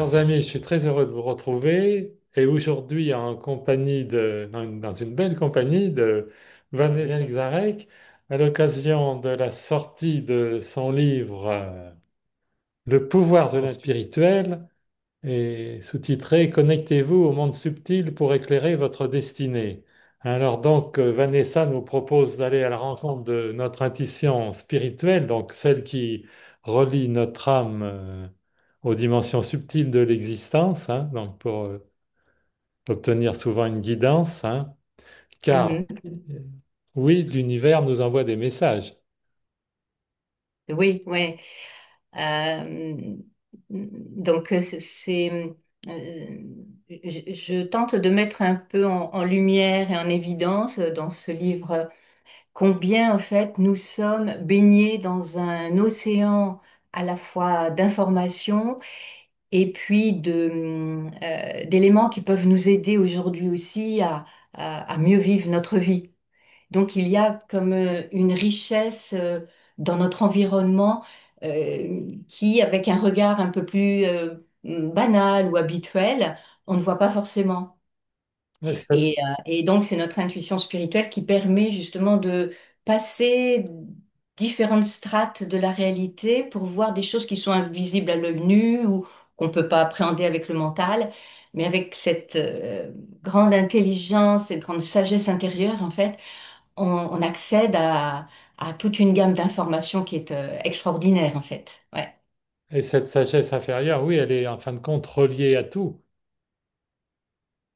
Chers amis, je suis très heureux de vous retrouver et aujourd'hui en compagnie dans une belle compagnie de Vanessa Zarek à l'occasion de la sortie de son livre Le pouvoir de l'inspirituel et sous-titré Connectez-vous au monde subtil pour éclairer votre destinée. Alors donc, Vanessa nous propose d'aller à la rencontre de notre intuition spirituelle, donc celle qui relie notre âme aux dimensions subtiles de l'existence, hein, donc pour obtenir souvent une guidance, hein, car Mhm. oui, l'univers nous envoie des messages. Oui, oui. Euh, donc, euh, je tente de mettre un peu en lumière et en évidence dans ce livre combien, en fait, nous sommes baignés dans un océan à la fois d'informations et puis d'éléments qui peuvent nous aider aujourd'hui aussi à mieux vivre notre vie. Donc il y a comme une richesse dans notre environnement qui, avec un regard un peu plus banal ou habituel, on ne voit pas forcément. Et cette- Et donc c'est notre intuition spirituelle qui permet justement de passer différentes strates de la réalité pour voir des choses qui sont invisibles à l'œil nu ou qu'on ne peut pas appréhender avec le mental. Mais avec cette grande intelligence, cette grande sagesse intérieure, en fait, on accède à toute une gamme d'informations qui est extraordinaire en fait. Ouais. et cette sagesse inférieure, oui, elle est en fin de compte reliée à tout.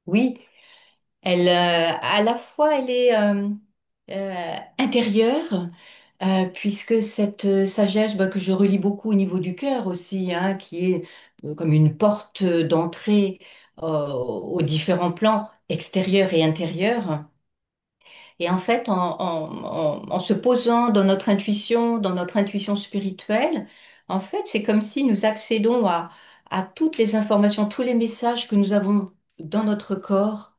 Oui, elle, à la fois, elle est intérieure, puisque cette sagesse bah, que je relie beaucoup au niveau du cœur aussi, hein, qui est comme une porte d'entrée aux différents plans extérieurs et intérieurs. Et en fait, en se posant dans notre intuition spirituelle, en fait, c'est comme si nous accédons à toutes les informations, tous les messages que nous avons dans notre corps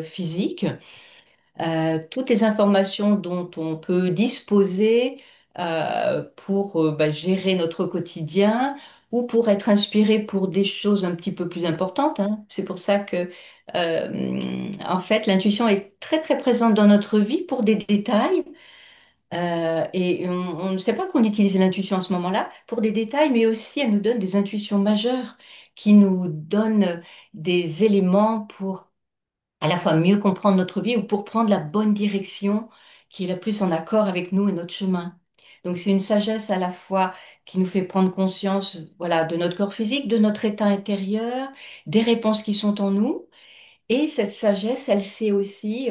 physique, toutes les informations dont on peut disposer pour bah, gérer notre quotidien ou pour être inspiré pour des choses un petit peu plus importantes, hein. C'est pour ça que, en fait, l'intuition est très très présente dans notre vie pour des détails. Et on ne sait pas qu'on utilise l'intuition à ce moment-là pour des détails, mais aussi elle nous donne des intuitions majeures qui nous donnent des éléments pour à la fois mieux comprendre notre vie ou pour prendre la bonne direction qui est la plus en accord avec nous et notre chemin. Donc c'est une sagesse à la fois qui nous fait prendre conscience, voilà, de notre corps physique, de notre état intérieur, des réponses qui sont en nous. Et cette sagesse, elle sait aussi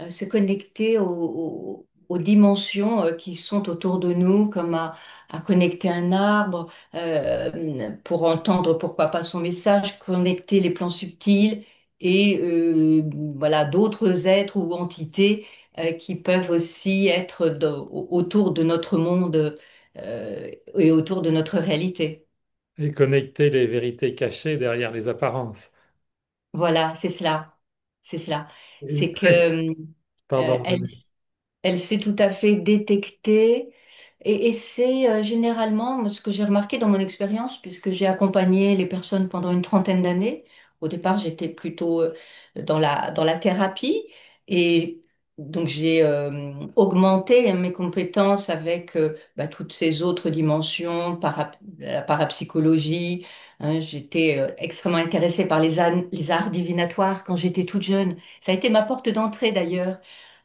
se connecter aux dimensions qui sont autour de nous, comme à connecter un arbre pour entendre pourquoi pas son message, connecter les plans subtils et voilà d'autres êtres ou entités qui peuvent aussi être autour de notre monde et autour de notre réalité. Et connecter les vérités cachées derrière les apparences. Voilà, c'est cela. C'est cela. Et C'est que pardon, elle Elle sait tout à fait détecter et c'est généralement moi, ce que j'ai remarqué dans mon expérience, puisque j'ai accompagné les personnes pendant une trentaine d'années. Au départ, j'étais plutôt dans la thérapie et donc j'ai augmenté hein, mes compétences avec bah, toutes ces autres dimensions, la parapsychologie. Hein. J'étais extrêmement intéressée par les arts divinatoires quand j'étais toute jeune. Ça a été ma porte d'entrée d'ailleurs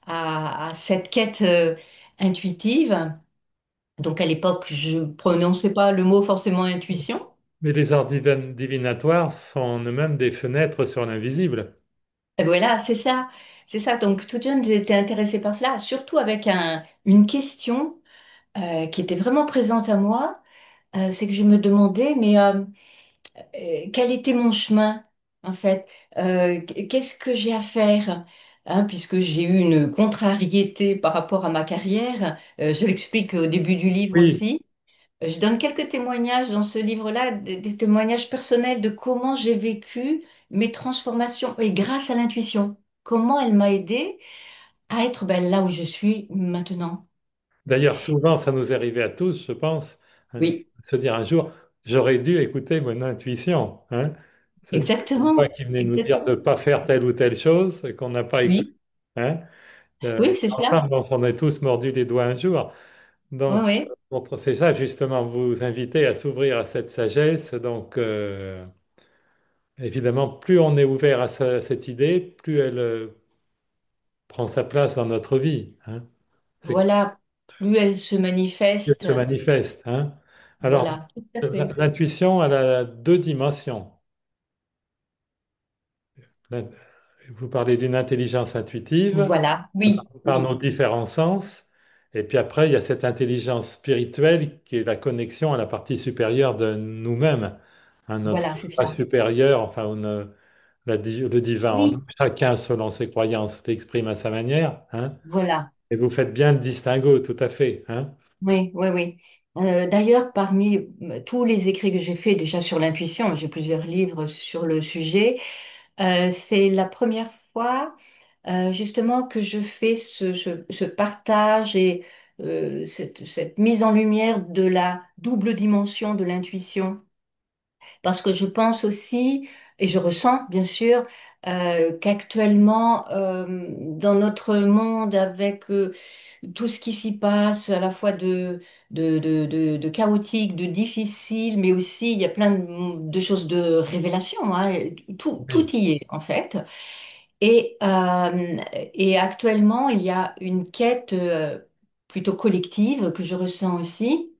à cette quête intuitive. Donc à l'époque, je prononçais pas le mot forcément intuition. mais les arts divinatoires sont en eux-mêmes des fenêtres sur l'invisible. Et voilà, c'est ça. C'est ça. Donc toute jeune, j'ai été intéressée par cela, surtout avec une question qui était vraiment présente à moi. C'est que je me demandais, mais quel était mon chemin, en fait? Qu'est-ce que j'ai à faire? Hein, puisque j'ai eu une contrariété par rapport à ma carrière, je l'explique au début du livre Oui, aussi. Je donne quelques témoignages dans ce livre-là, des témoignages personnels de comment j'ai vécu mes transformations et grâce à l'intuition, comment elle m'a aidé à être ben, là où je suis maintenant. d'ailleurs, souvent, ça nous est arrivé à tous, je pense, de Oui, se dire un jour, j'aurais dû écouter mon intuition, hein. Cette petite voix Exactement, qui venait nous dire de ne exactement. pas faire telle ou telle chose et qu'on n'a pas écouté, Oui, hein. oui, c'est ça. Enfin, on s'en est tous mordu les doigts un jour. Oui, Donc, oui. c'est ça justement, vous inviter à s'ouvrir à cette sagesse. Donc, évidemment, plus on est ouvert à cette idée, plus elle prend sa place dans notre vie, hein. C'est Voilà, plus elle se qu'elle manifeste. se manifeste, hein. Alors, Voilà, tout à fait. l'intuition, elle a deux dimensions. L'in- Vous parlez d'une intelligence intuitive Voilà, oui, par nos oui. différents sens. Et puis après, il y a cette intelligence spirituelle qui est la connexion à la partie supérieure de nous-mêmes, à notre Voilà, c'est soi ça. supérieur, enfin, le divin en nous. Oui, Chacun, selon ses croyances, l'exprime à sa manière, hein. voilà. Et vous faites bien le distinguo, tout à fait, hein. Oui, oui, oui. D'ailleurs, parmi tous les écrits que j'ai faits déjà sur l'intuition, j'ai plusieurs livres sur le sujet, c'est la première fois justement que je fais ce partage et cette mise en lumière de la double dimension de l'intuition. Parce que je pense aussi, et je ressens bien sûr, qu'actuellement, dans notre monde, avec tout ce qui s'y passe, à la fois de chaotique, de difficile, mais aussi il y a plein de choses de révélation, hein, et tout Oui. y est en fait. Et actuellement, il y a une quête plutôt collective que je ressens aussi.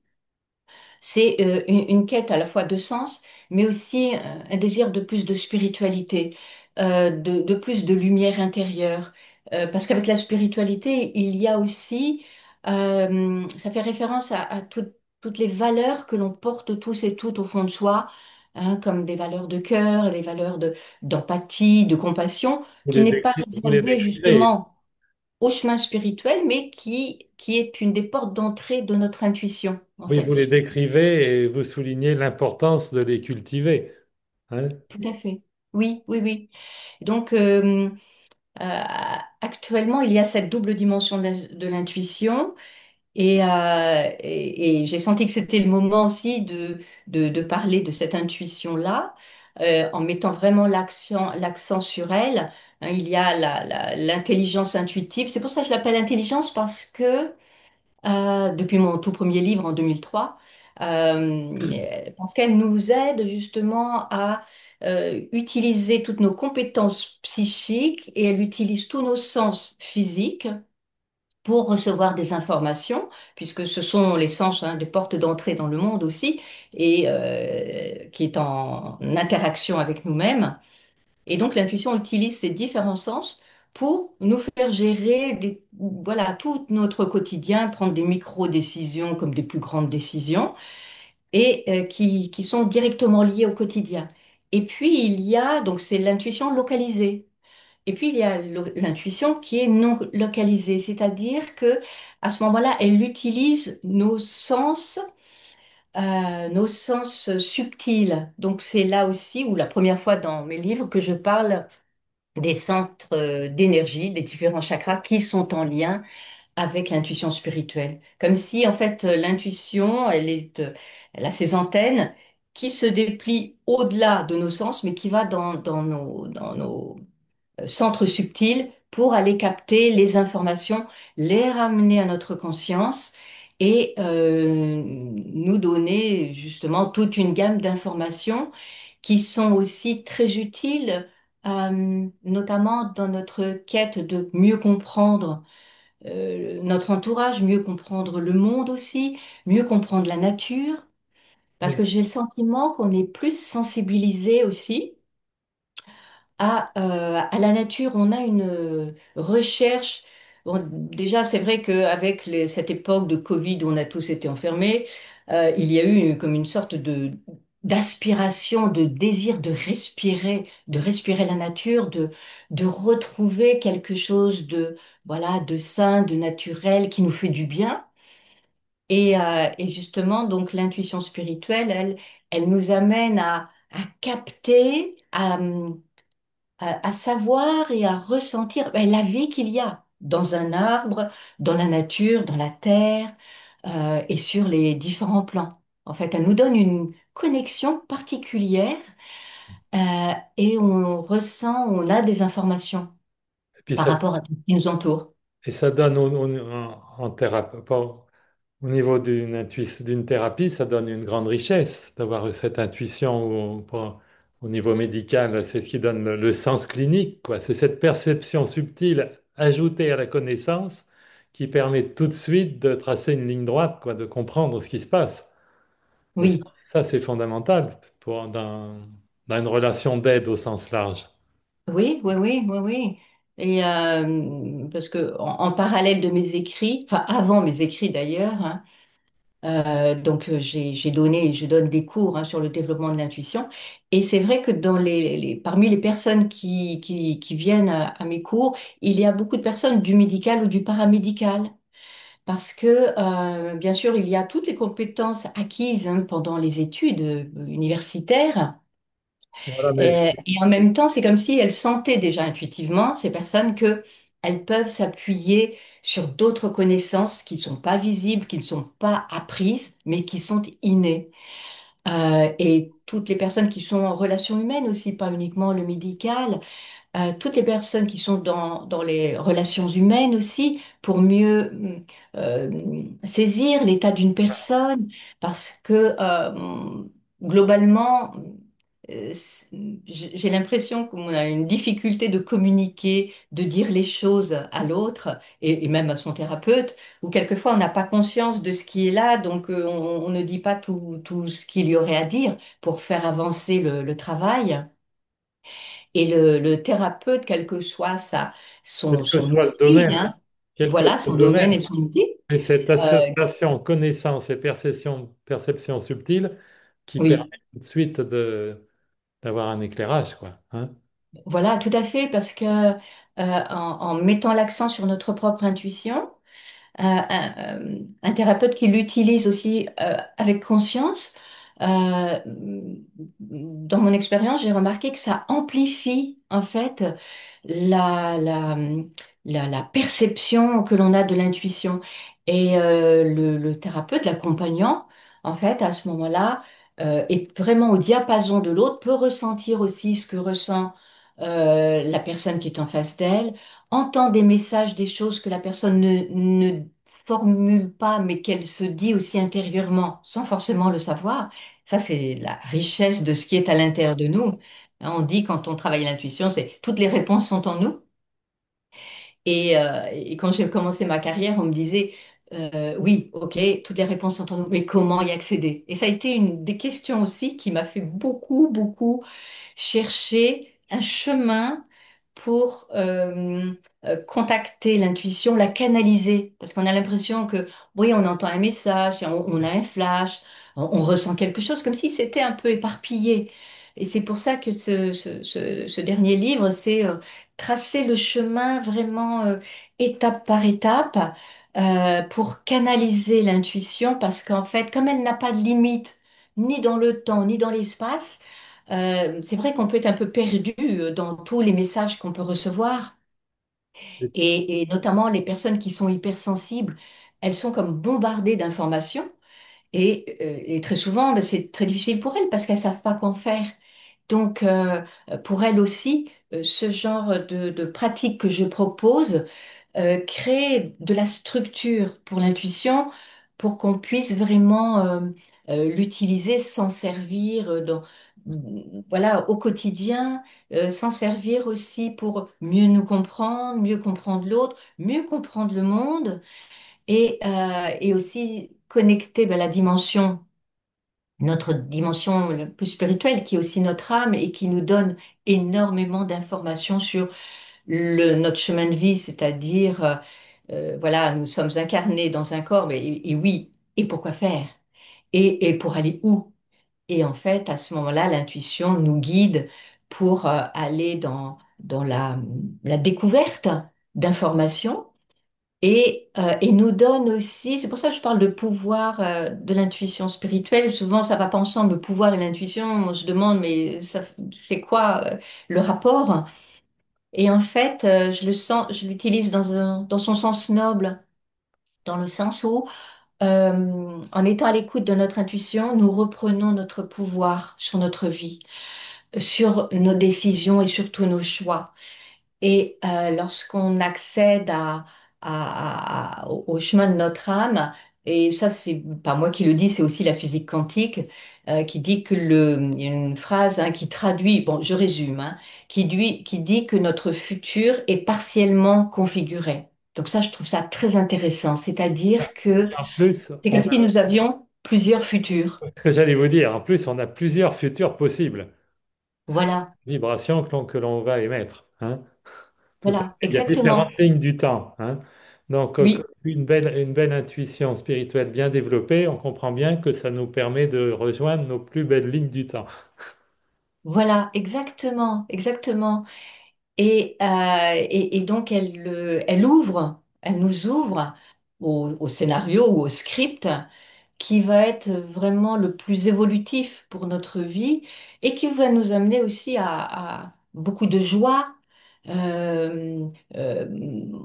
C'est une quête à la fois de sens, mais aussi un désir de plus de spiritualité, de plus de lumière intérieure. Parce qu'avec la spiritualité, il y a aussi, ça fait référence à toutes les valeurs que l'on porte tous et toutes au fond de soi, hein, comme des valeurs de cœur, des valeurs d'empathie, de compassion, qui n'est pas Vous les réservée décrivez. justement au chemin spirituel, mais qui est une des portes d'entrée de notre intuition, en Oui, vous les fait. décrivez et vous soulignez l'importance de les cultiver, hein. Tout à fait. Oui, oui, oui. Donc, euh, actuellement, il y a cette double dimension de l'intuition et j'ai senti que c'était le moment aussi de parler de cette intuition-là, en mettant vraiment l'accent sur elle. Hein, il y a l'intelligence intuitive. C'est pour ça que je l'appelle intelligence parce que depuis mon tout premier livre en 2003, parce qu'elle nous aide justement à utiliser toutes nos compétences psychiques et elle utilise tous nos sens physiques pour recevoir des informations, puisque ce sont les sens, hein, des portes d'entrée dans le monde aussi, et qui est en interaction avec nous-mêmes. Et donc l'intuition utilise ces différents sens pour nous faire gérer voilà, tout notre quotidien, prendre des micro-décisions comme des plus grandes décisions, et qui sont directement liées au quotidien. Et puis il y a, donc c'est l'intuition localisée. Et puis il y a l'intuition qui est non localisée, c'est-à-dire que à ce moment-là, elle utilise nos sens subtils. Donc c'est là aussi où la première fois dans mes livres que je parle des centres d'énergie, des différents chakras qui sont en lien avec l'intuition spirituelle. Comme si, en fait, l'intuition, elle a ses antennes qui se déplient au-delà de nos sens, mais qui va dans nos centres subtils pour aller capter les informations, les ramener à notre conscience et nous donner justement toute une gamme d'informations qui sont aussi très utiles, notamment dans notre quête de mieux comprendre notre entourage, mieux comprendre le monde aussi, mieux comprendre la nature, parce Oui. que j'ai le sentiment qu'on est plus sensibilisé aussi à la nature. On a une recherche. Bon, déjà, c'est vrai qu'avec cette époque de Covid où on a tous été enfermés, il y a eu comme une sorte d'aspiration, de désir de respirer la nature, de retrouver quelque chose voilà, de sain, de naturel qui nous fait du bien. Et justement, donc l'intuition spirituelle, elle nous amène à capter, à savoir et à ressentir la vie qu'il y a dans un arbre, dans la nature, dans la terre et sur les différents plans. En fait, elle nous donne une connexion particulière et on ressent, on a des informations Et puis par ça, rapport à tout ce qui nous entoure. et ça donne en thérapie, au niveau d'une thérapie, ça donne une grande richesse d'avoir cette intuition au niveau médical. C'est ce qui donne le sens clinique, quoi. C'est cette perception subtile ajoutée à la connaissance qui permet tout de suite de tracer une ligne droite, quoi, de comprendre ce qui se passe. Et Oui, ça, c'est fondamental dans une relation d'aide au sens large. oui, oui, oui, oui, oui. Et parce que en parallèle de mes écrits, enfin avant mes écrits d'ailleurs, hein, donc j'ai donné, je donne des cours hein, sur le développement de l'intuition. Et c'est vrai que parmi les personnes qui viennent à mes cours, il y a beaucoup de personnes du médical ou du paramédical. Parce que, bien sûr, il y a toutes les compétences acquises hein, pendant les études universitaires. Voilà, mais Et en même temps, c'est comme si elles sentaient déjà intuitivement, ces personnes, que elles peuvent s'appuyer sur d'autres connaissances qui ne sont pas visibles, qui ne sont pas apprises, mais qui sont innées. Et toutes les personnes qui sont en relation humaine aussi, pas uniquement le médical, toutes les personnes qui sont dans les relations humaines aussi, pour mieux euh, saisir l'état d'une personne, parce que globalement, j'ai l'impression qu'on a une difficulté de communiquer, de dire les choses à l'autre et même à son thérapeute, ou quelquefois on n'a pas conscience de ce qui est là, donc on ne dit pas tout ce qu'il y aurait à dire pour faire avancer le travail. Et le thérapeute, quel que soit quel que son soit le outil, domaine, hein, quel que voilà, soit son le domaine et domaine, son outil, c'est cette euh, association connaissance et perception subtile qui permet oui, tout de suite d'avoir un éclairage, quoi, hein. voilà, tout à fait, parce que en mettant l'accent sur notre propre intuition, un thérapeute qui l'utilise aussi avec conscience, euh, dans mon expérience, j'ai remarqué que ça amplifie en fait la, la, la perception que l'on a de l'intuition. Et le thérapeute, l'accompagnant, en fait, à ce moment-là, est vraiment au diapason de l'autre, peut ressentir aussi ce que ressent la personne qui est en face d'elle, entend des messages, des choses que la personne ne formule pas, mais qu'elle se dit aussi intérieurement, sans forcément le savoir. Ça, c'est la richesse de ce qui est à l'intérieur de nous. On dit quand on travaille l'intuition, c'est toutes les réponses sont en nous. Et quand j'ai commencé ma carrière, on me disait, oui, ok, toutes les réponses sont en nous, mais comment y accéder? Et ça a été une des questions aussi qui m'a fait beaucoup, beaucoup chercher un chemin pour contacter l'intuition, la canaliser. Parce qu'on a l'impression que, oui, on entend un message, on a un flash, on ressent quelque chose, comme si c'était un peu éparpillé. Et c'est pour ça que ce dernier livre, c'est tracer le chemin vraiment étape par étape pour canaliser l'intuition, parce qu'en fait, comme elle n'a pas de limite, ni dans le temps, ni dans l'espace, c'est vrai qu'on peut être un peu perdu dans tous les messages qu'on peut recevoir. Et, Et notamment les personnes qui sont hypersensibles, elles sont comme bombardées d'informations. Et très souvent, ben, c'est très difficile pour elles parce qu'elles ne savent pas quoi en faire. Donc, pour elles aussi, ce genre de pratique que je propose crée de la structure pour l'intuition pour qu'on puisse vraiment l'utiliser, s'en servir voilà, au quotidien, s'en servir aussi pour mieux comprendre l'autre, mieux comprendre le monde et aussi connecter ben, notre dimension la plus spirituelle, qui est aussi notre âme et qui nous donne énormément d'informations sur notre chemin de vie, c'est-à-dire, voilà, nous sommes incarnés dans un corps, mais, et oui, et pourquoi faire? Et pour aller où? Et en fait, à ce moment-là, l'intuition nous guide pour aller dans la découverte d'informations et nous donne aussi, c'est pour ça que je parle de pouvoir de l'intuition spirituelle. Souvent, ça va pas ensemble, le pouvoir et l'intuition. On se demande, mais ça, c'est quoi le rapport? Et en fait, je le sens, je l'utilise dans son sens noble, dans le sens où en étant à l'écoute de notre intuition, nous reprenons notre pouvoir sur notre vie, sur nos décisions et sur tous nos choix. Et lorsqu'on accède au chemin de notre âme, et ça c'est pas moi qui le dis, c'est aussi la physique quantique qui dit que il y a une phrase hein, qui traduit, bon je résume, hein, qui dit que notre futur est partiellement configuré. Donc ça je trouve ça très intéressant, c'est-à-dire que En plus, c'est comme si nous avions plusieurs futurs. ce que j'allais vous dire, en plus, on a plusieurs futurs possibles. Voilà, Vibrations que l'on va émettre, hein. Tout à fait. voilà, Il y a différentes exactement. lignes du temps, hein. Donc, Oui. une belle intuition spirituelle bien développée, on comprend bien que ça nous permet de rejoindre nos plus belles lignes du temps. Voilà, exactement, exactement. Et donc, elle nous ouvre au scénario ou au script qui va être vraiment le plus évolutif pour notre vie et qui va nous amener aussi à beaucoup de joie, euh, euh,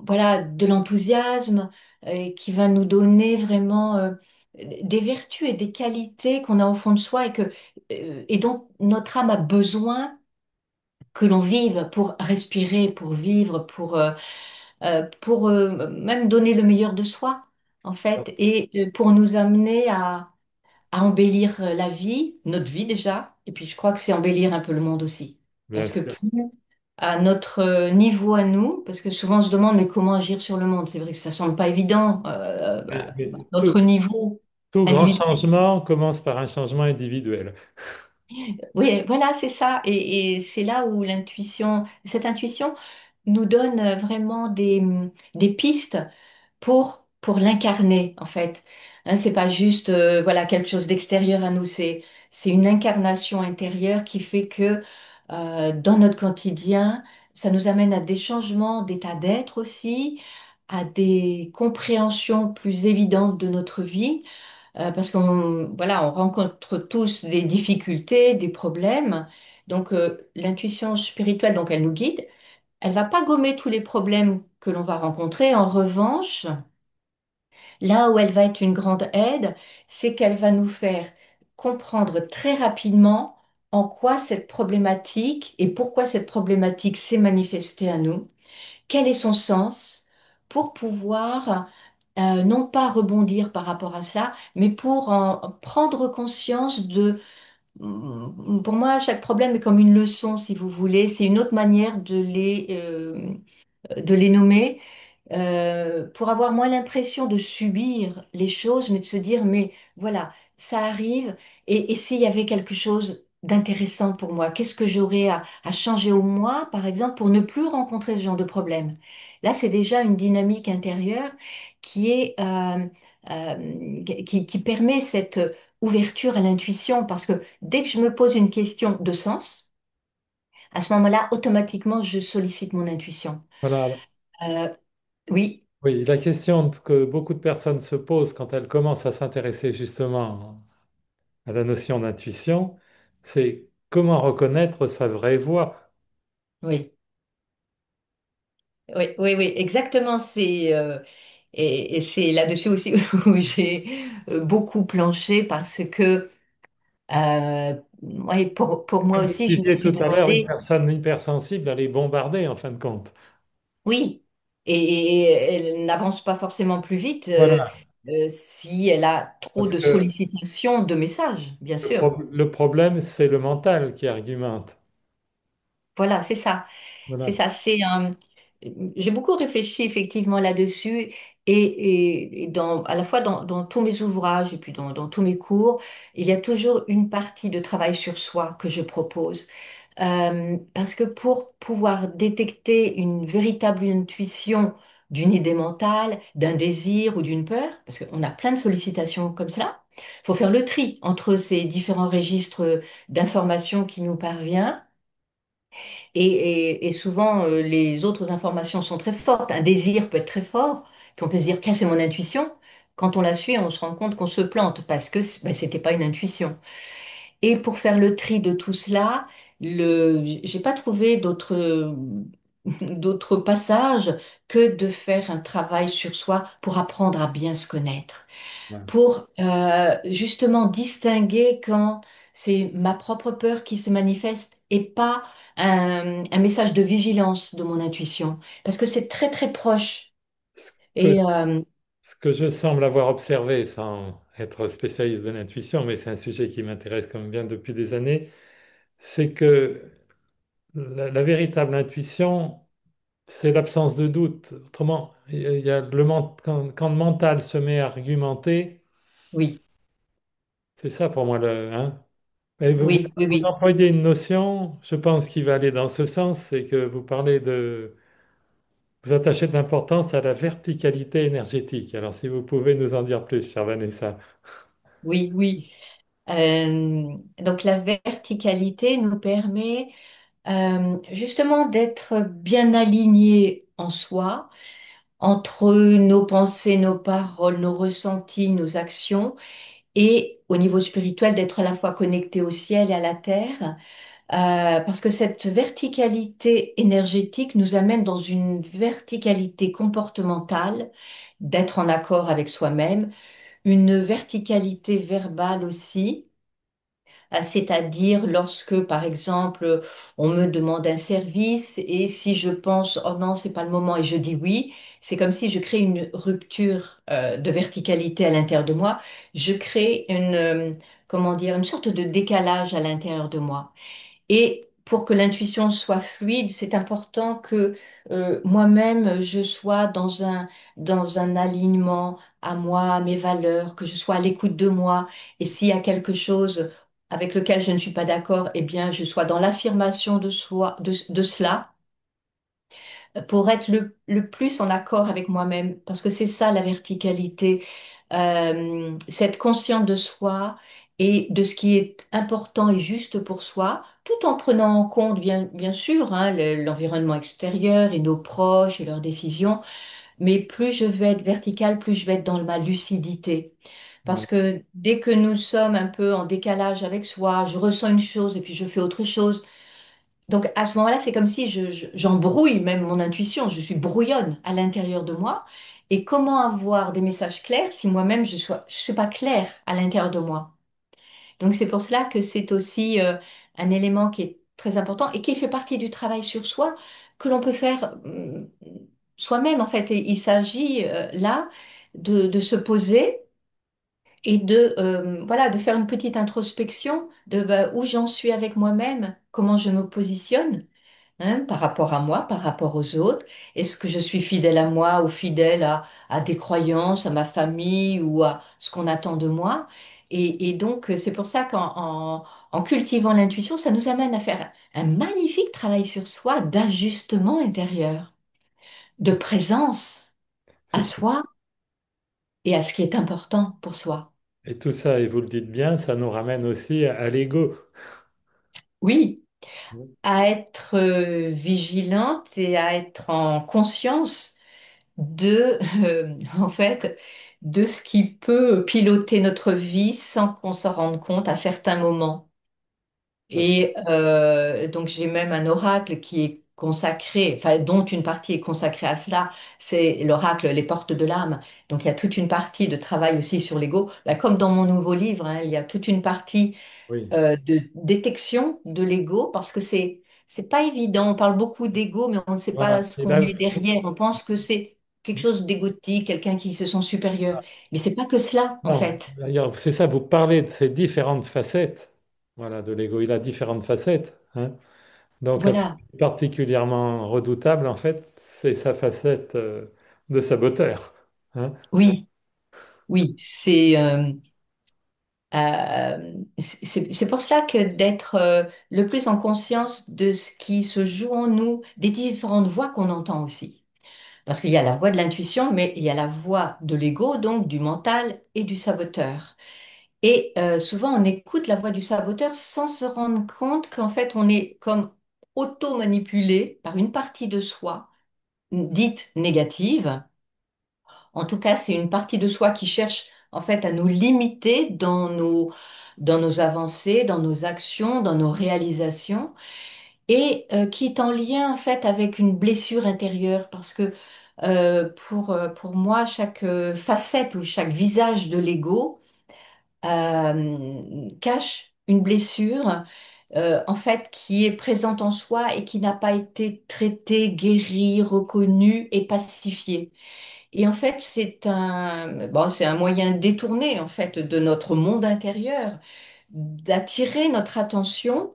voilà, de l'enthousiasme, et qui va nous donner vraiment des vertus et des qualités qu'on a au fond de soi et dont notre âme a besoin que l'on vive pour respirer, pour vivre, pour même donner le meilleur de soi, en fait, et pour nous amener à embellir la vie, notre vie déjà, et puis je crois que c'est embellir un peu le monde aussi. Bien Parce que sûr. plus à notre niveau à nous, parce que souvent on se demande mais comment agir sur le monde, c'est vrai que ça semble pas évident, Mais tout, notre niveau tout grand individuel. changement commence par un changement individuel. Oui, voilà, c'est ça. Et c'est là où cette intuition nous donne vraiment des pistes pour l'incarner, en fait. Hein, c'est pas juste voilà, quelque chose d'extérieur à nous, c'est une incarnation intérieure qui fait que dans notre quotidien, ça nous amène à des changements d'état d'être aussi, à des compréhensions plus évidentes de notre vie parce qu'on voilà, on rencontre tous des difficultés, des problèmes. Donc l'intuition spirituelle, donc elle nous guide. Elle va pas gommer tous les problèmes que l'on va rencontrer. En revanche, là où elle va être une grande aide, c'est qu'elle va nous faire comprendre très rapidement en quoi cette problématique et pourquoi cette problématique s'est manifestée à nous, quel est son sens, pour pouvoir non pas rebondir par rapport à cela, mais pour en prendre conscience pour moi, chaque problème est comme une leçon, si vous voulez. C'est une autre manière de les nommer pour avoir moins l'impression de subir les choses, mais de se dire, mais voilà, ça arrive, et s'il y avait quelque chose d'intéressant pour moi, qu'est-ce que j'aurais à changer au moi, par exemple, pour ne plus rencontrer ce genre de problème? Là, c'est déjà une dynamique intérieure qui est, qui permet cette ouverture à l'intuition, parce que dès que je me pose une question de sens, à ce moment-là, automatiquement, je sollicite mon intuition. Voilà. Euh, oui. Oui, la question que beaucoup de personnes se posent quand elles commencent à s'intéresser justement à la notion d'intuition, c'est comment reconnaître sa vraie voix. Oui, oui, oui, oui, exactement. Et c'est là-dessus aussi où j'ai beaucoup planché parce que, ouais, pour moi Comme vous aussi, je me disiez suis tout à l'heure, une demandé, personne hypersensible, elle est bombardée en fin de compte. oui, et elle n'avance pas forcément plus vite Voilà. si elle a trop Parce de que sollicitations de messages, bien sûr. le problème, c'est le mental qui argumente. Voilà, c'est ça. C'est Voilà. ça, j'ai beaucoup réfléchi effectivement là-dessus et à la fois dans tous mes ouvrages et puis dans tous mes cours, il y a toujours une partie de travail sur soi que je propose. Parce que pour pouvoir détecter une véritable intuition d'une idée mentale, d'un désir ou d'une peur, parce qu'on a plein de sollicitations comme cela, il faut faire le tri entre ces différents registres d'informations qui nous parviennent et souvent, les autres informations sont très fortes. Un désir peut être très fort, puis on peut se dire, tiens, c'est mon intuition. Quand on la suit, on se rend compte qu'on se plante parce que ben, c'était pas une intuition. Et pour faire le tri de tout cela, j'ai pas trouvé d'autres. d'autres passages que de faire un travail sur soi pour apprendre à bien se connaître, Ouais. pour justement distinguer quand c'est ma propre peur qui se manifeste et pas un message de vigilance de mon intuition, parce que c'est très très proche. Ce que, Et ce que je semble avoir observé, sans être spécialiste de l'intuition, mais c'est un sujet qui m'intéresse quand même bien depuis des années, c'est que la véritable intuition, c'est l'absence de doute. Autrement, il y a quand le mental se met à argumenter, oui, c'est ça pour moi hein. Et oui, oui, vous oui, employez une notion, je pense, qui va aller dans ce sens, c'est que vous parlez de, vous attachez de l'importance à la verticalité énergétique. Alors, si vous pouvez nous en dire plus, chère Vanessa. oui, oui. Donc la verticalité nous permet justement d'être bien aligné en soi, entre nos pensées, nos paroles, nos ressentis, nos actions, et au niveau spirituel, d'être à la fois connecté au ciel et à la terre, parce que cette verticalité énergétique nous amène dans une verticalité comportementale, d'être en accord avec soi-même, une verticalité verbale aussi, c'est-à-dire lorsque, par exemple, on me demande un service et si je pense, oh non, c'est pas le moment et je dis oui, c'est comme si je crée une rupture de verticalité à l'intérieur de moi. Je crée comment dire, une sorte de décalage à l'intérieur de moi. Et pour que l'intuition soit fluide, c'est important que moi-même, je sois dans un alignement à moi, à mes valeurs, que je sois à l'écoute de moi. Et s'il y a quelque chose avec lequel je ne suis pas d'accord, eh bien, je sois dans l'affirmation de soi, de cela pour être le plus en accord avec moi-même, parce que c'est ça la verticalité, c'est être conscient de soi et de ce qui est important et juste pour soi, tout en prenant en compte, bien sûr, hein, l'environnement extérieur et nos proches et leurs décisions, mais plus je vais être verticale, plus je vais être dans ma lucidité. Ouais. Parce que dès que nous sommes un peu en décalage avec soi, je ressens une chose et puis je fais autre chose, donc à ce moment-là, c'est comme si j'embrouille même mon intuition, je suis brouillonne à l'intérieur de moi. Et comment avoir des messages clairs si moi-même je suis pas claire à l'intérieur de moi? Donc c'est pour cela que c'est aussi un élément qui est très important et qui fait partie du travail sur soi que l'on peut faire soi-même en fait. Et il s'agit là de se poser et voilà, de faire une petite introspection de bah, où j'en suis avec moi-même, comment je me positionne par rapport à moi, par rapport aux autres? Est-ce que je suis fidèle à moi ou fidèle à des croyances, à ma famille ou à ce qu'on attend de moi? Et donc, c'est pour ça en cultivant l'intuition, ça nous amène à faire un magnifique travail sur soi d'ajustement intérieur, de présence à soi et à ce qui est important pour soi. Et tout ça, et vous le dites bien, ça nous ramène aussi à l'ego. Oui, à être vigilante et à être en conscience en fait, de ce qui peut piloter notre vie sans qu'on s'en rende compte à certains moments. Ouais. Et donc j'ai même un oracle qui est consacré, enfin dont une partie est consacrée à cela, c'est l'oracle Les Portes de l'âme. Donc il y a toute une partie de travail aussi sur l'ego. Bah, comme dans mon nouveau livre, hein, il y a toute une partie Oui. de détection de l'ego parce que c'est pas évident. On parle beaucoup d'ego, mais on ne sait pas Voilà. ce Et qu'on là, met derrière. On pense que c'est quelque chose d'égotique, quelqu'un qui se sent supérieur. Mais c'est pas que cela, en non, fait. d'ailleurs, c'est ça, vous parlez de ces différentes facettes, voilà, de l'ego. Il a différentes facettes, hein. Donc, la Voilà. particulièrement redoutable, en fait, c'est sa facette de saboteur, hein. Oui, oui. C'est pour cela que d'être le plus en conscience de ce qui se joue en nous, des différentes voix qu'on entend aussi. Parce qu'il y a la voix de l'intuition, mais il y a la voix de l'ego, donc du mental et du saboteur. Et souvent, on écoute la voix du saboteur sans se rendre compte qu'en fait, on est comme auto-manipulé par une partie de soi dite négative. En tout cas, c'est une partie de soi qui cherche en fait à nous limiter dans nos avancées, dans nos actions, dans nos réalisations. et qui est en lien en fait avec une blessure intérieure parce que pour moi, chaque facette ou chaque visage de l'ego cache une blessure en fait qui est présente en soi et qui n'a pas été traitée, guérie, reconnue et pacifiée. Et en fait, c'est un moyen détourné en fait de notre monde intérieur d'attirer notre attention.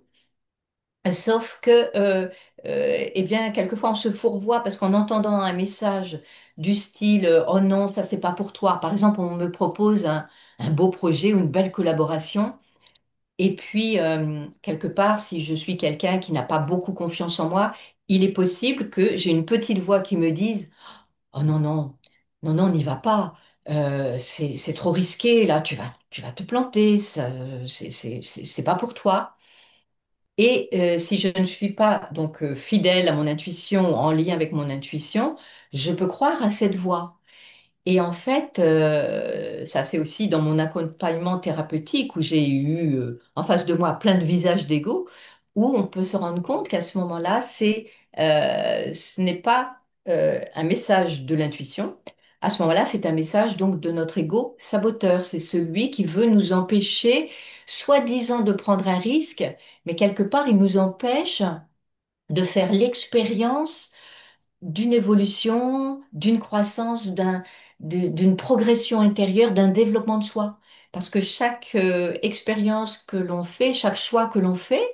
Sauf que, eh bien, quelquefois on se fourvoie parce qu'en entendant un message du style oh non, ça c'est pas pour toi. Par exemple, on me propose un beau projet ou une belle collaboration. Et puis, quelque part, si je suis quelqu'un qui n'a pas beaucoup confiance en moi, il est possible que j'ai une petite voix qui me dise oh non, non, non, non, n'y va pas. C'est trop risqué, là, tu vas te planter, ça, c'est pas pour toi. Et si je ne suis pas donc fidèle à mon intuition, en lien avec mon intuition, je peux croire à cette voix. Et en fait, ça c'est aussi dans mon accompagnement thérapeutique où j'ai eu en face de moi plein de visages d'ego, où on peut se rendre compte qu'à ce moment-là, ce n'est pas un message de l'intuition. À ce moment-là, c'est un message donc de notre ego saboteur. C'est celui qui veut nous empêcher, soi-disant, de prendre un risque, mais quelque part, il nous empêche de faire l'expérience d'une évolution, d'une croissance, d'une progression intérieure, d'un développement de soi. Parce que chaque expérience que l'on fait, chaque choix que l'on fait,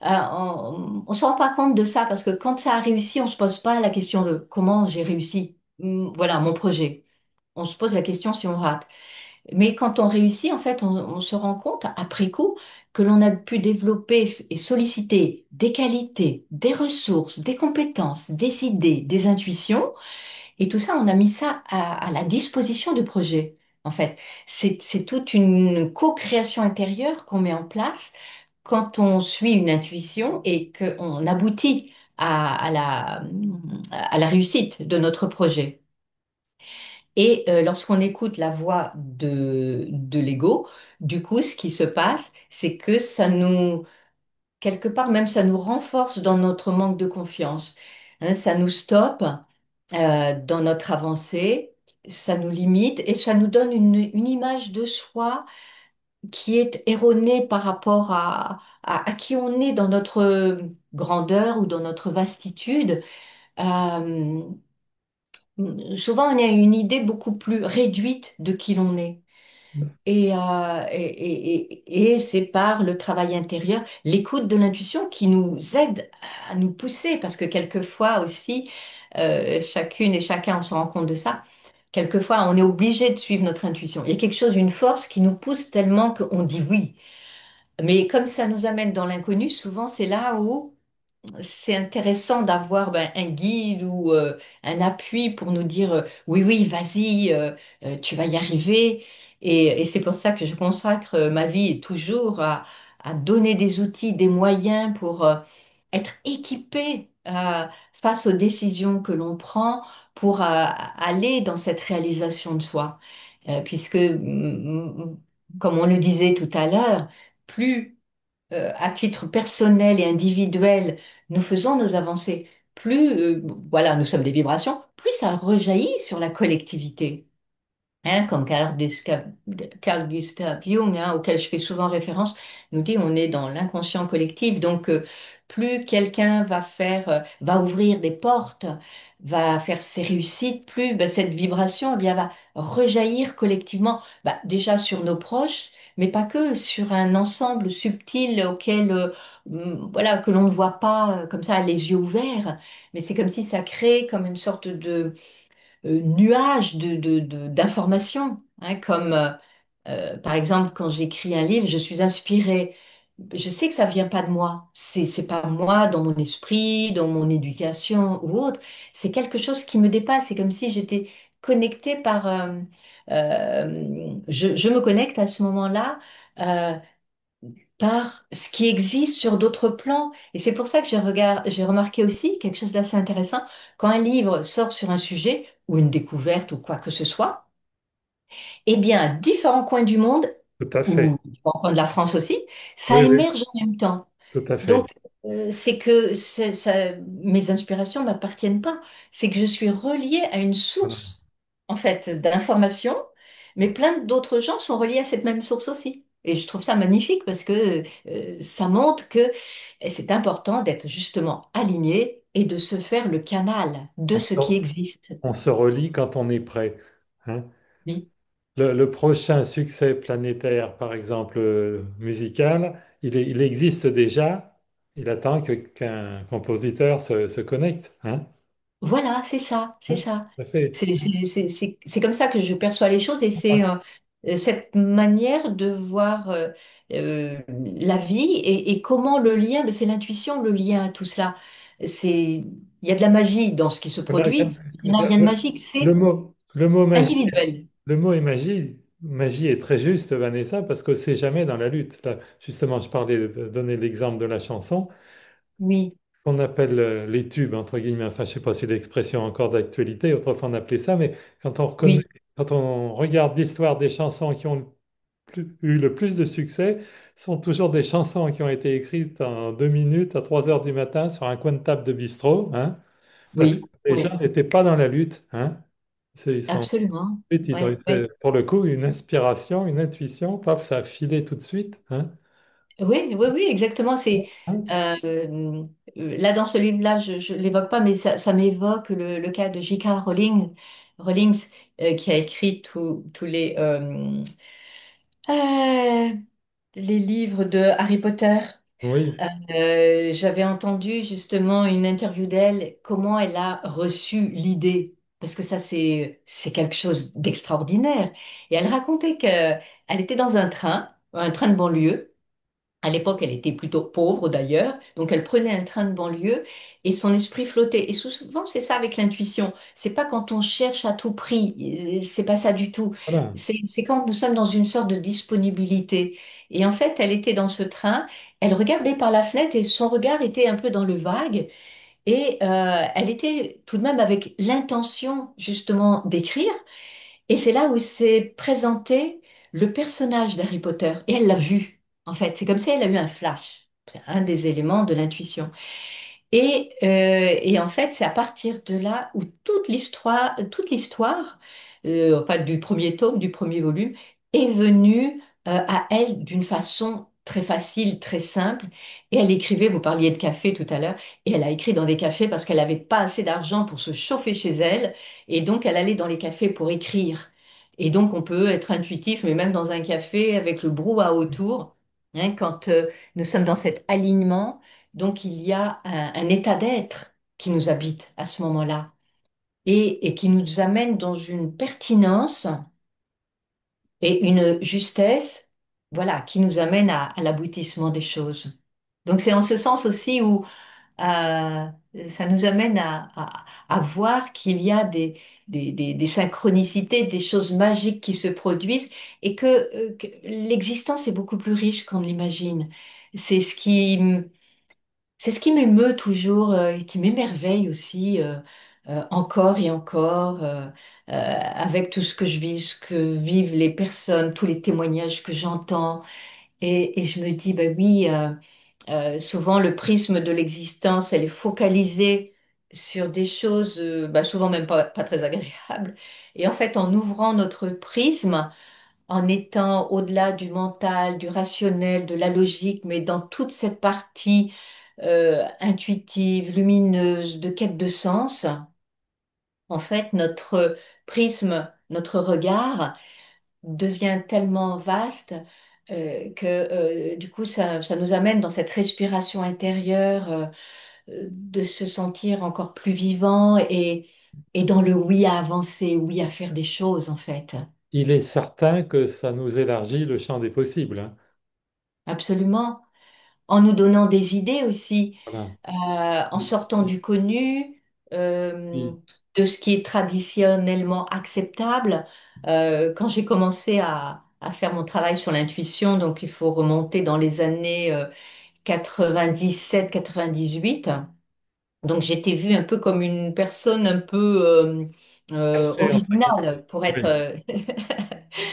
on ne se rend pas compte de ça parce que quand ça a réussi, on ne se pose pas la question de comment j'ai réussi. Voilà, mon projet. On se pose la question si on rate. Mais quand on réussit, en fait, on se rend compte après coup que l'on a pu développer et solliciter des qualités, des ressources, des compétences, des idées, des intuitions. Et tout ça, on a mis ça à la disposition du projet. En fait, c'est toute une co-création intérieure qu'on met en place quand on suit une intuition et qu'on aboutit à la réussite de notre projet. Et lorsqu'on écoute la voix de l'ego, du coup, ce qui se passe, c'est que quelque part, même ça nous renforce dans notre manque de confiance. Hein, ça nous stoppe dans notre avancée, ça nous limite et ça nous donne une image de soi qui est erronée par rapport à qui on est dans notre grandeur ou dans notre vastitude. Euh, Souvent, on a une idée beaucoup plus réduite de qui l'on est. Et c'est par le travail intérieur, l'écoute de l'intuition qui nous aide à nous pousser, parce que quelquefois aussi, chacune et chacun, on se rend compte de ça, quelquefois on est obligé de suivre notre intuition. Il y a quelque chose, une force qui nous pousse tellement qu'on dit oui. Mais comme ça nous amène dans l'inconnu, souvent c'est là où c'est intéressant d'avoir un guide ou un appui pour nous dire oui, oui, vas-y, tu vas y arriver. Et c'est pour ça que je consacre ma vie toujours à donner des outils, des moyens pour être équipé face aux décisions que l'on prend pour aller dans cette réalisation de soi. Puisque, comme on le disait tout à l'heure, plus à titre personnel et individuel, nous faisons nos avancées, plus, voilà, nous sommes des vibrations, plus ça rejaillit sur la collectivité. Hein, comme Carl Gustav Jung, hein, auquel je fais souvent référence, nous dit on est dans l'inconscient collectif. Donc, plus quelqu'un va ouvrir des portes, va faire ses réussites, plus ben, cette vibration eh bien, va rejaillir collectivement, bah, déjà sur nos proches, mais pas que, sur un ensemble subtil auquel, voilà, que l'on ne voit pas comme ça, les yeux ouverts. Mais c'est comme si ça crée comme une sorte de nuage d'informations, hein, comme par exemple quand j'écris un livre, je suis inspirée. Je sais que ça vient pas de moi. C'est pas moi dans mon esprit, dans mon éducation ou autre. C'est quelque chose qui me dépasse. C'est comme si j'étais connectée par. Je me connecte à ce moment-là. euh, Par ce qui existe sur d'autres plans. Et c'est pour ça que j'ai remarqué aussi quelque chose d'assez intéressant. Quand un livre sort sur un sujet ou une découverte ou quoi que ce soit, eh bien, à différents coins du monde, Tout à ou fait. différents coins de la France aussi, ça Oui, oui, émerge en même temps. tout à Donc, fait. c'est que mes inspirations m'appartiennent pas. C'est que je suis reliée à une Voilà. source, en fait, d'informations, mais plein d'autres gens sont reliés à cette même source aussi. Et je trouve ça magnifique parce que ça montre que c'est important d'être justement aligné et de se faire le canal de On ce se, qui existe. on se relie quand on est prêt. Hein. Oui, Le prochain succès planétaire, par exemple musical, il existe déjà. Il attend qu'un compositeur se connecte. Hein. voilà, c'est ça, c'est Hein. ça. Tout à fait. C'est comme ça que je perçois les choses et c'est cette manière de voir la vie et comment le lien, mais c'est l'intuition, le lien à tout cela. Il y a de la magie dans ce qui se Voilà, produit. Il n'y a rien de magique, c'est le mot magie, individuel. le mot est magie. Magie est très juste, Vanessa, parce que c'est jamais dans la lutte. Là, justement, je parlais de donner l'exemple de la chanson Oui, qu'on appelle les tubes, entre guillemets. Enfin, je ne sais pas si l'expression est encore d'actualité, autrefois on appelait ça, mais quand on reconnaît, oui, quand on regarde l'histoire des chansons qui ont eu le plus de succès, sont toujours des chansons qui ont été écrites en 2 minutes à 3 heures du matin sur un coin de table de bistrot, hein, parce que oui, les gens oui, n'étaient pas dans la lutte. Hein. Ils sont, absolument. ils ont Oui, eu, oui. pour le coup, une inspiration, une intuition, paf, ça a filé tout de suite. Hein. Oui, oui, oui, exactement. C'est Hein. là dans ce livre-là, je l'évoque pas, mais ça m'évoque le cas de J.K. Rowling, qui a écrit tous euh, les livres de Harry Potter. Oui, J'avais entendu justement une interview d'elle, comment elle a reçu l'idée, parce que ça c'est quelque chose d'extraordinaire. Et elle racontait qu'elle était dans un train de banlieue. À l'époque, elle était plutôt pauvre d'ailleurs, donc elle prenait un train de banlieue et son esprit flottait. Et souvent, c'est ça avec l'intuition. C'est pas quand on cherche à tout prix, c'est pas ça du tout. voilà. C'est quand nous sommes dans une sorte de disponibilité. Et en fait, elle était dans ce train, elle regardait par la fenêtre et son regard était un peu dans le vague. Et elle était tout de même avec l'intention justement d'écrire. Et c'est là où s'est présenté le personnage d'Harry Potter. Et elle l'a vu, en fait. C'est comme si elle a eu un flash. C'est un des éléments de l'intuition. Et en fait, c'est à partir de là où toute l'histoire, enfin du premier tome, du premier volume, est venue à elle d'une façon très facile, très simple. Et elle écrivait, vous parliez de café tout à l'heure, et elle a écrit dans des cafés parce qu'elle n'avait pas assez d'argent pour se chauffer chez elle, et donc elle allait dans les cafés pour écrire. Et donc on peut être intuitif, mais même dans un café avec le brouhaha autour, hein, quand nous sommes dans cet alignement. Donc il y a un état d'être qui nous habite à ce moment-là et qui nous amène dans une pertinence et une justesse, voilà, qui nous amène à l'aboutissement des choses. Donc c'est en ce sens aussi où ça nous amène à voir qu'il y a des synchronicités, des choses magiques qui se produisent et que l'existence est beaucoup plus riche qu'on ne l'imagine. C'est ce qui, C'est ce qui m'émeut toujours et qui m'émerveille aussi encore et encore avec tout ce que je vis, ce que vivent les personnes, tous les témoignages que j'entends. Et je me dis, bah oui, souvent le prisme de l'existence, elle est focalisée sur des choses, bah, souvent même pas très agréables. Et en fait, en ouvrant notre prisme, en étant au-delà du mental, du rationnel, de la logique, mais dans toute cette partie intuitive, lumineuse, de quête de sens, en fait, notre prisme, notre regard devient tellement vaste que du coup, ça nous amène dans cette respiration intérieure, de se sentir encore plus vivant et dans le oui à avancer, oui à faire des choses, en fait. Il est certain que ça nous élargit le champ des possibles. Hein. Absolument. En nous donnant des idées aussi, Voilà. en sortant du connu, euh, Oui. de ce qui est traditionnellement acceptable. Quand j'ai commencé à faire mon travail sur l'intuition, donc il faut remonter dans les années 97-98. Donc j'étais vue un peu comme une personne un peu Caché, entre guillemets. originale pour être Oui.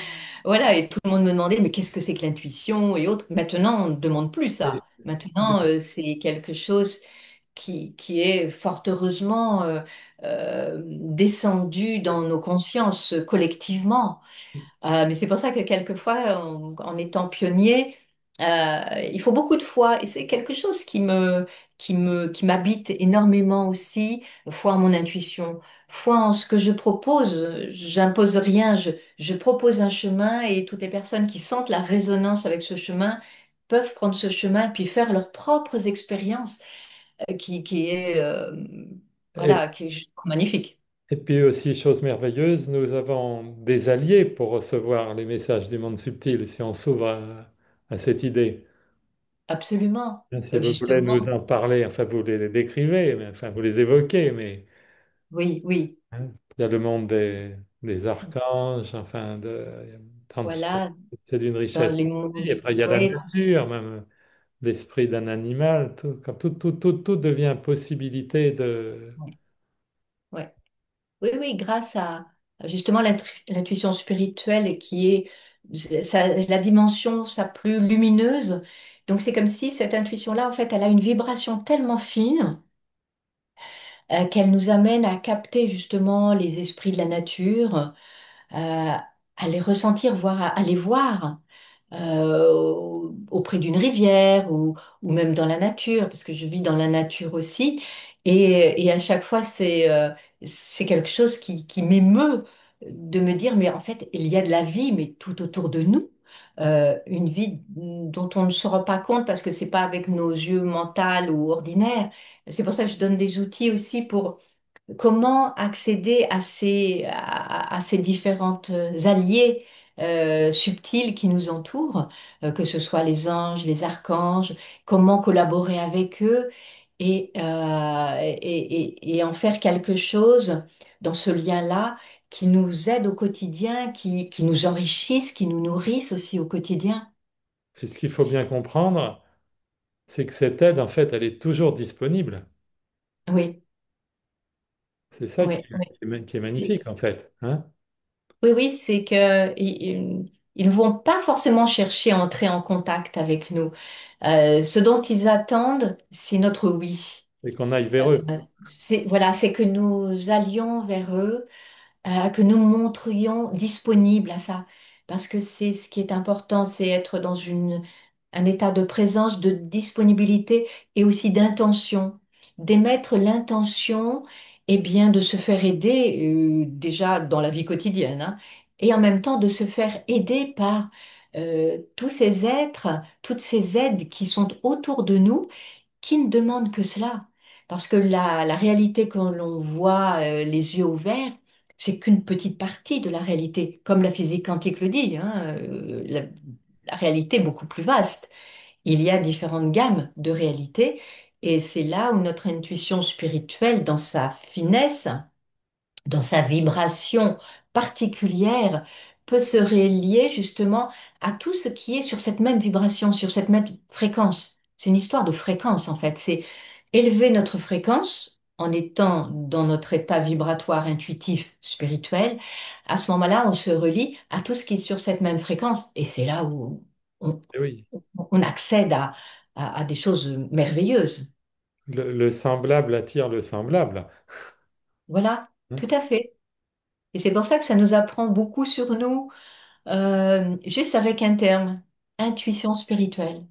Voilà, et tout le monde me demandait, mais qu'est-ce que c'est que l'intuition et autres. Maintenant, on ne demande plus Et- ça. Maintenant, c'est quelque chose qui est fort heureusement descendu dans nos consciences collectivement. Mais c'est pour ça que quelquefois, en étant pionnier, il faut beaucoup de foi. Et c'est quelque chose qui m'habite énormément aussi. Foi en mon intuition, foi en ce que je propose. J'impose rien, je propose un chemin et toutes les personnes qui sentent la résonance avec ce chemin peuvent prendre ce chemin puis faire leurs propres expériences, qui est, et- voilà, qui est juste magnifique. Et puis aussi, chose merveilleuse, nous avons des alliés pour recevoir les messages du monde subtil, si on s'ouvre à cette idée. Absolument. Hein, si vous voulez nous Justement, en parler, enfin vous les décrivez, mais enfin vous les évoquez, mais oui, oui. hein, il y a le monde des archanges, enfin il y a tant de choses. Voilà, C'est d'une dans richesse les infinie. mondes. Après, il y a la Oui, nature, même l'esprit d'un animal, tout, quand tout devient possibilité de... oui, ouais. Oui, oui, grâce à justement l'intuition spirituelle et qui est la dimension sa plus lumineuse. Donc c'est comme si cette intuition-là, en fait, elle a une vibration tellement fine qu'elle nous amène à capter justement les esprits de la nature, à les ressentir, voire à les voir auprès d'une rivière ou même dans la nature, parce que je vis dans la nature aussi. Et à chaque fois, c'est quelque chose qui m'émeut de me dire, mais en fait, il y a de la vie, mais tout autour de nous. Une vie dont on ne se rend pas compte parce que c'est pas avec nos yeux mentaux ou ordinaires. C'est pour ça que je donne des outils aussi pour comment accéder à ces différentes alliés subtils qui nous entourent, que ce soit les anges, les archanges, comment collaborer avec eux et en faire quelque chose dans ce lien-là qui nous aide au quotidien, qui nous enrichisse, qui nous nourrisse aussi au quotidien. Et ce qu'il faut bien comprendre, c'est que cette aide, en fait, elle est toujours disponible. Oui, C'est ça oui, oui. qui est magnifique, en fait. Hein. Oui, oui, c'est que ils ne vont pas forcément chercher à entrer en contact avec nous. Ce dont ils attendent, c'est notre oui. Et qu'on aille vers eux. Voilà, c'est que nous allions vers eux, que nous montrions disponibles à ça. Parce que c'est ce qui est important, c'est être dans un état de présence, de disponibilité et aussi d'intention. D'émettre l'intention, eh bien, de se faire aider, déjà dans la vie quotidienne, hein, et en même temps de se faire aider par tous ces êtres, toutes ces aides qui sont autour de nous qui ne demande que cela? Parce que la réalité que l'on voit les yeux ouverts, c'est qu'une petite partie de la réalité, comme la physique quantique le dit, hein, la réalité est beaucoup plus vaste. Il y a différentes gammes de réalités, et c'est là où notre intuition spirituelle, dans sa finesse, dans sa vibration particulière, peut se relier justement à tout ce qui est sur cette même vibration, sur cette même fréquence. C'est une histoire de fréquence en fait. C'est élever notre fréquence en étant dans notre état vibratoire intuitif spirituel. À ce moment-là, on se relie à tout ce qui est sur cette même fréquence et c'est là où on, Et oui, on accède à des choses merveilleuses. le semblable attire le semblable. Voilà, Hein. tout à fait. Et c'est pour ça que ça nous apprend beaucoup sur nous. Juste avec un terme, intuition spirituelle.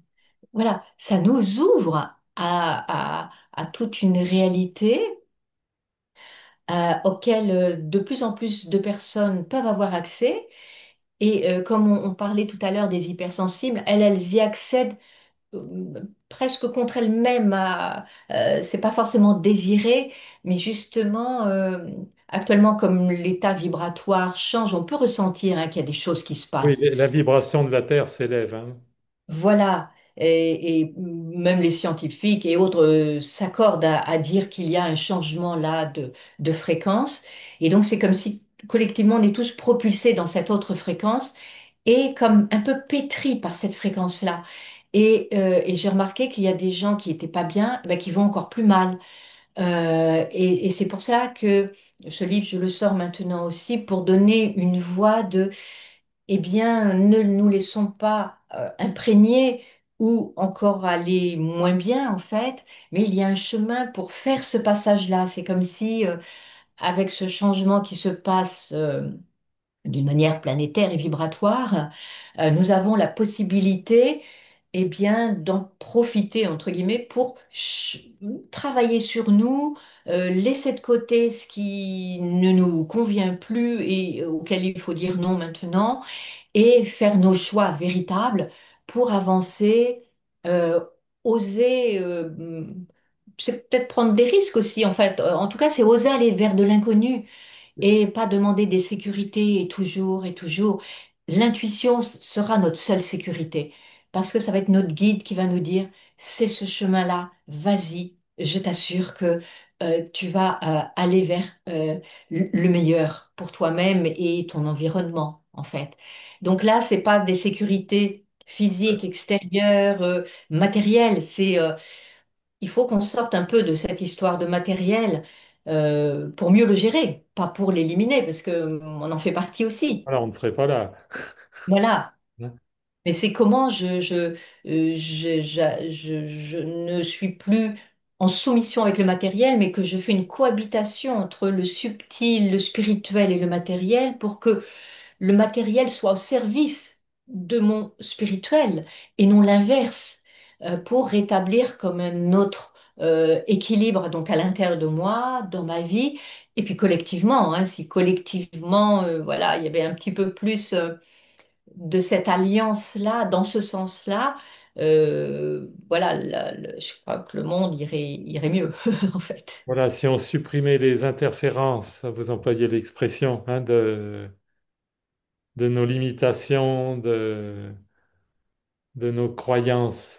Voilà, ça nous ouvre à toute une réalité auquel de plus en plus de personnes peuvent avoir accès. Et comme on parlait tout à l'heure des hypersensibles, elles y accèdent presque contre elles-mêmes. C'est pas forcément désiré, mais justement, actuellement, comme l'état vibratoire change, on peut ressentir hein, qu'il y a des choses qui se Oui, passent. la vibration de la Terre s'élève. Hein. Voilà, et même les scientifiques et autres s'accordent à dire qu'il y a un changement là de fréquence. Et donc c'est comme si collectivement on est tous propulsés dans cette autre fréquence et comme un peu pétris par cette fréquence-là. Et j'ai remarqué qu'il y a des gens qui étaient pas bien, ben, qui vont encore plus mal. Et c'est pour ça que ce livre, je le sors maintenant aussi pour donner une voie eh bien, ne nous laissons pas imprégner ou encore aller moins bien, en fait, mais il y a un chemin pour faire ce passage-là. C'est comme si, avec ce changement qui se passe d'une manière planétaire et vibratoire, nous avons la possibilité eh bien, d'en profiter, entre guillemets, pour travailler sur nous, laisser de côté ce qui ne nous convient plus et auquel il faut dire non maintenant, et faire nos choix véritables pour avancer, euh, oser, c'est peut-être prendre des risques aussi, en fait. En tout cas, c'est oser aller vers de l'inconnu et pas demander des sécurités et toujours et toujours. L'intuition sera notre seule sécurité parce que ça va être notre guide qui va nous dire, c'est ce chemin-là, vas-y, je t'assure que tu vas aller vers le meilleur pour toi-même et ton environnement, en fait. Donc là, c'est pas des sécurités physiques, extérieures, matérielles, il faut qu'on sorte un peu de cette histoire de matériel pour mieux le gérer, pas pour l'éliminer, parce que on en fait partie aussi. Voilà, on ne serait pas là. Voilà. Hein. Mais c'est comment je ne suis plus en soumission avec le matériel, mais que je fais une cohabitation entre le subtil, le spirituel et le matériel pour que le matériel soit au service de mon spirituel et non l'inverse, pour rétablir comme un autre équilibre donc à l'intérieur de moi, dans ma vie, et puis collectivement, hein, si collectivement, voilà, il y avait un petit peu plus de cette alliance-là, dans ce sens-là, voilà, je crois que le monde irait mieux, en fait. Voilà, si on supprimait les interférences, vous employez l'expression, hein, de nos limitations, de nos croyances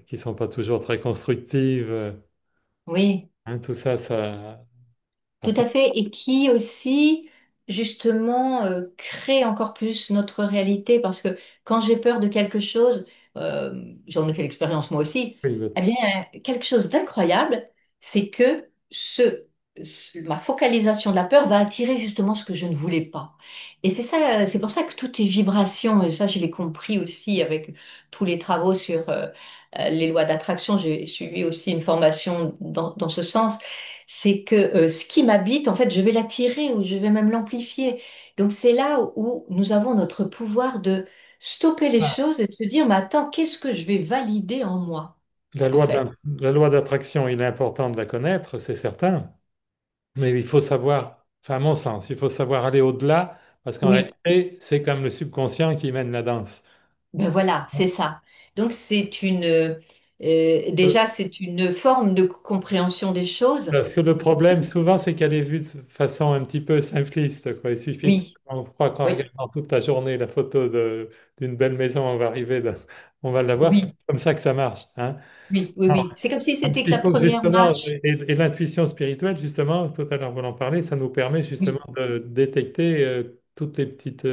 qui ne sont pas toujours très constructives, Oui. hein, tout ça, ça... Tout Après, à fait, et qui aussi, justement, crée encore plus notre réalité, parce que quand j'ai peur de quelque chose, j'en ai fait l'expérience moi aussi, oui, eh bien, quelque chose d'incroyable, c'est que ma focalisation de la peur va attirer justement ce que je ne voulais pas. Et c'est ça, c'est pour ça que tout est vibration, et ça, je l'ai compris aussi avec tous les travaux sur les lois d'attraction. J'ai suivi aussi une formation dans ce sens, c'est que ce qui m'habite, en fait, je vais l'attirer ou je vais même l'amplifier. Donc c'est là où nous avons notre pouvoir de stopper les choses et de se dire, mais attends, qu'est-ce que je vais valider en moi, en fait? la loi d'attraction, il est important de la connaître, c'est certain, mais il faut savoir, enfin, à mon sens, il faut savoir aller au-delà, parce qu'en Oui, réalité, c'est comme le subconscient qui mène la danse. ben voilà, c'est ça. Donc déjà, c'est une forme de compréhension des choses. Parce que le problème, souvent, c'est qu'elle est vue de façon un petit peu simpliste, quoi. Il suffit Oui, qu'on croit qu'en oui, regardant toute la journée la photo d'une belle maison, on va arriver, on va l'avoir. C'est oui, comme ça que ça marche, hein. oui, oui, Alors, oui. C'est comme si donc, c'était que il la faut première justement, marche. et l'intuition spirituelle, justement, tout à l'heure vous en parlez, ça nous permet justement Oui, de détecter toutes les petites,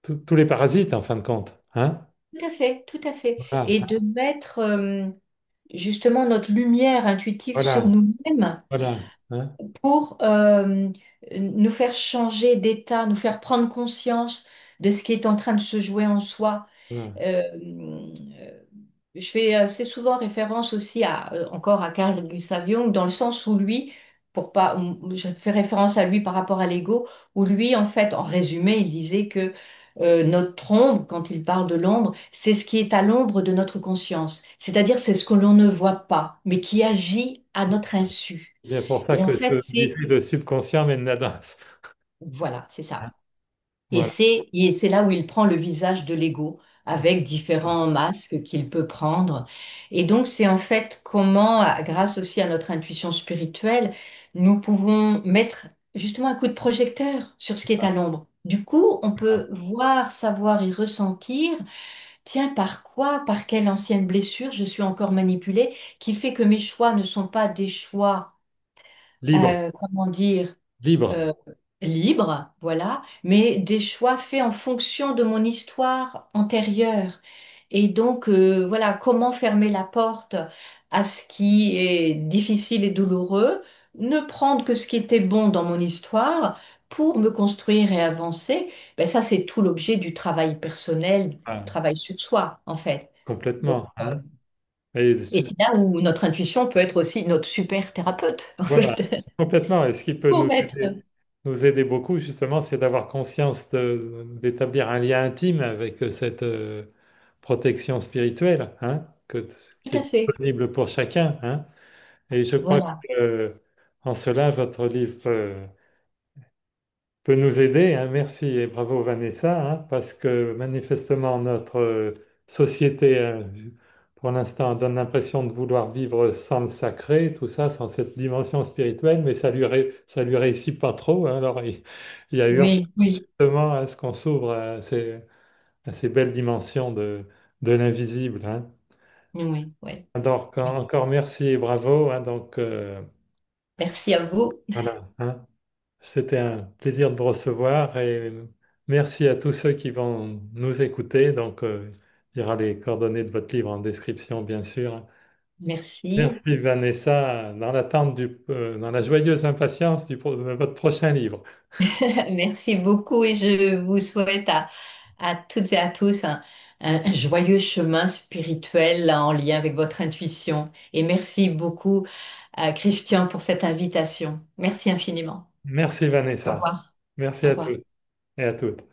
tous les parasites, en fin de compte, hein. tout à fait, tout à fait. Et Voilà, de mettre justement notre lumière intuitive sur voilà, nous-mêmes voilà, hein, pour nous faire changer d'état, nous faire prendre conscience de ce qui est en train de se jouer en soi. voilà. Euh, je fais assez souvent référence aussi encore à Carl Gustav Jung, dans le sens où lui, pour pas, je fais référence à lui par rapport à l'ego, où lui, en fait, en résumé, il disait que notre ombre, quand il parle de l'ombre, c'est ce qui est à l'ombre de notre conscience. C'est-à-dire, c'est ce que l'on ne voit pas, mais qui agit à notre insu. C'est bien pour ça Et en que fait, je disais le subconscient mène la danse. voilà, c'est Hein. ça. Voilà. Et c'est là où il prend le visage de l'ego, avec différents masques qu'il peut prendre. Et donc, c'est en fait comment, grâce aussi à notre intuition spirituelle, nous pouvons mettre justement un coup de projecteur sur ce qui est à l'ombre. Du coup, on peut voir, savoir et ressentir, tiens, par quoi, par quelle ancienne blessure je suis encore manipulée, qui fait que mes choix ne sont pas des choix, Libre, comment dire, libre. euh, libre, voilà, mais des choix faits en fonction de mon histoire antérieure. Et donc, voilà, comment fermer la porte à ce qui est difficile et douloureux, ne prendre que ce qui était bon dans mon histoire pour me construire et avancer, ben ça, c'est tout l'objet du travail personnel, du Ah, travail sur soi, en fait. Donc, complètement, hein. Et et c'est là où notre intuition peut être aussi notre super thérapeute, en voilà, fait, complètement. Et ce qui peut pour mettre. nous aider beaucoup, justement, c'est d'avoir conscience d'établir un lien intime avec cette protection spirituelle, hein, qui Tout est à fait. disponible pour chacun, hein. Et je crois que, Voilà. en cela, votre livre peut nous aider, hein. Merci et bravo Vanessa, hein, parce que manifestement notre société, pour l'instant, donne l'impression de vouloir vivre sans le sacré, tout ça, sans cette dimension spirituelle, mais ça lui réussit pas trop, hein. Alors il y a urgence Oui, oui, justement à ce qu'on s'ouvre à ces belles dimensions de l'invisible, hein. oui, oui. Alors Oui. encore merci et bravo, hein. Donc Merci à vous. voilà, hein. C'était un plaisir de vous recevoir et merci à tous ceux qui vont nous écouter. Donc, il y aura les coordonnées de votre livre en description, bien sûr. Merci. Merci Vanessa, dans l'attente dans la joyeuse impatience de votre prochain livre. Merci beaucoup et je vous souhaite à toutes et à tous un joyeux chemin spirituel en lien avec votre intuition. Et merci beaucoup à Christian pour cette invitation. Merci infiniment. Merci Au Vanessa. revoir. Merci Au à revoir. tous et à toutes.